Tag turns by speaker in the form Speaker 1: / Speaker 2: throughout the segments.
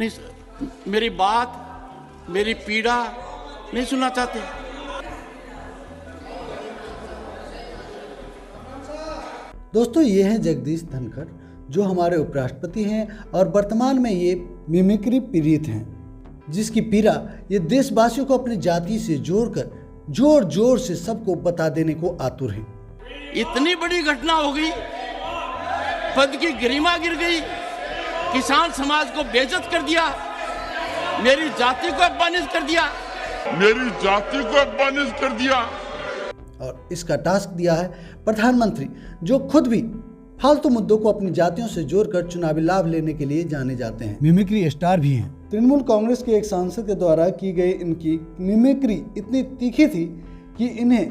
Speaker 1: नहीं, मेरी बात, मेरी पीड़ा नहीं सुनना चाहते।
Speaker 2: दोस्तों, ये हैं जगदीश धनखड़, जो हमारे उपराष्ट्रपति हैं और वर्तमान में ये मिमिक्री पीड़ित हैं, जिसकी पीड़ा ये देशवासियों को अपनी जाति से जोड़कर जोर जोर से सबको बता देने को आतुर हैं।
Speaker 1: इतनी बड़ी घटना हो गई, पद की गरिमा गिर गई, किसान समाज को बेइज्जत कर दिया, मेरी जाति को अपमानित कर दिया,
Speaker 2: और इसका टास्क दिया है प्रधानमंत्री, जो खुद भी फालतू मुद्दों को अपनी जातियों से जोड़कर चुनावी लाभ लेने के लिए जाने जाते हैं। मिमिक्री स्टार भी हैं। तृणमूल कांग्रेस के एक सांसद के द्वारा की गई इनकी मिमिक्री इतनी तीखी थी कि इन्हें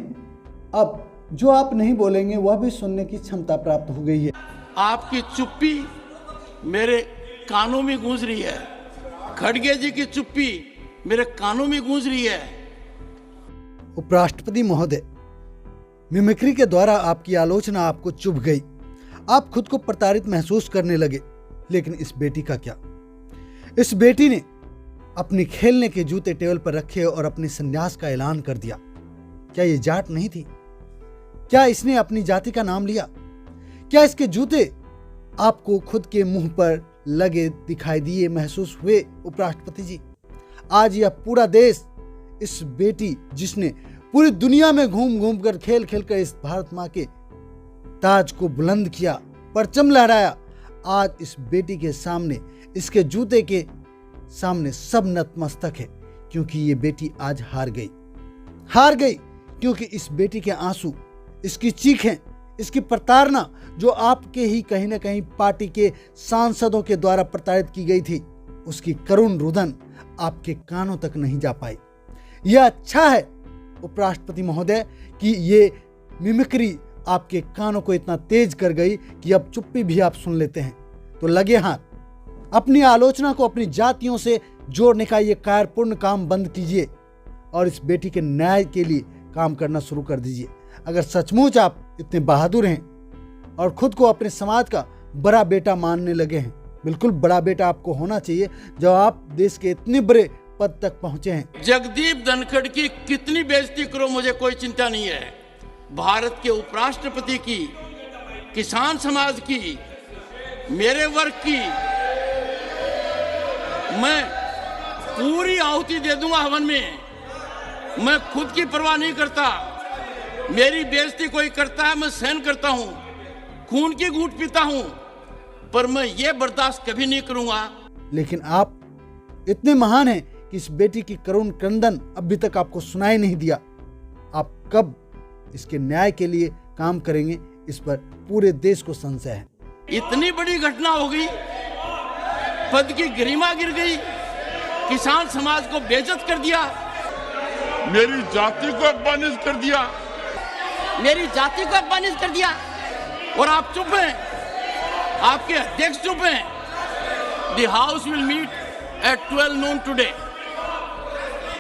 Speaker 2: अब जो आप नहीं बोलेंगे वह भी सुनने की क्षमता प्राप्त हो गई है।
Speaker 1: आपकी चुप्पी मेरे कानों में गूंज रही है, खड़गे जी की चुप्पी मेरे कानों में गूंज रही है।
Speaker 2: उपराष्ट्रपति महोदय, मिमिक्री के द्वारा आपकी आलोचना आपको चुभ गई, आप खुद को प्रताड़ित महसूस करने लगे, लेकिन इस बेटी का क्या? इस बेटी ने अपने खेलने के जूते टेबल पर रखे और अपने संन्यास का ऐलान कर दिया। क्या ये जाट नहीं थी? क्या इसने अपनी जाति का नाम लिया? क्या इसके जूते आपको खुद के मुंह पर लगे दिखाई दिए, महसूस हुए? उपराष्ट्रपति जी, आज यह पूरा देश इस बेटी, जिसने पूरी दुनिया में घूम घूम कर खेल खेल कर इस भारत माँ के ताज को बुलंद किया, परचम लहराया, आज इस बेटी के सामने, इसके जूते के सामने सब नतमस्तक है, क्योंकि ये बेटी आज हार गई क्योंकि इस बेटी के आंसू, इसकी चीखें, इसकी प्रताड़ना, जो आपके ही कहीं ना कहीं पार्टी के सांसदों के द्वारा प्रताड़ित की गई थी, उसकी करुण रुदन आपके कानों तक नहीं जा पाई। यह अच्छा है उपराष्ट्रपति महोदय कि ये मिमिक्री आपके कानों को इतना तेज कर गई कि अब चुप्पी भी आप सुन लेते हैं। तो लगे हाथ, अपनी आलोचना को अपनी जातियों से जोड़ने का ये कायरपूर्ण काम बंद कीजिए और इस बेटी के न्याय के लिए काम करना शुरू कर दीजिए। अगर सचमुच आप इतने बहादुर हैं और खुद को अपने समाज का बड़ा बेटा मानने लगे हैं, बिल्कुल बड़ा बेटा आपको होना चाहिए जब आप देश के इतने बड़े पद तक पहुंचे हैं।
Speaker 1: जगदीप धनखड़ की कितनी बेइज्जती करो, मुझे कोई चिंता नहीं है। भारत के उपराष्ट्रपति की, किसान समाज की, मेरे वर्ग की मैं पूरी आहुति दे दूंगा हवन में। मैं खुद की परवाह नहीं करता, मेरी बेइज्जती कोई करता है मैं सहन करता हूं, खून की घूंट पीता हूं, पर मैं ये बर्दाश्त कभी नहीं करूंगा।
Speaker 2: लेकिन आप इतने महान हैं कि इस बेटी की करुण क्रंदन अभी तक आपको सुनाई नहीं दिया। आप कब इसके न्याय के लिए काम करेंगे, इस पर पूरे देश को संशय है।
Speaker 1: इतनी बड़ी घटना हो गई, पद की गरिमा गिर गई, किसान समाज को बेइज्जत कर दिया,
Speaker 3: मेरी जाति को अपमानित कर दिया,
Speaker 1: और आप चुप हैं, आपके अध्यक्ष चुप हैं। The House will meet at 12 noon today.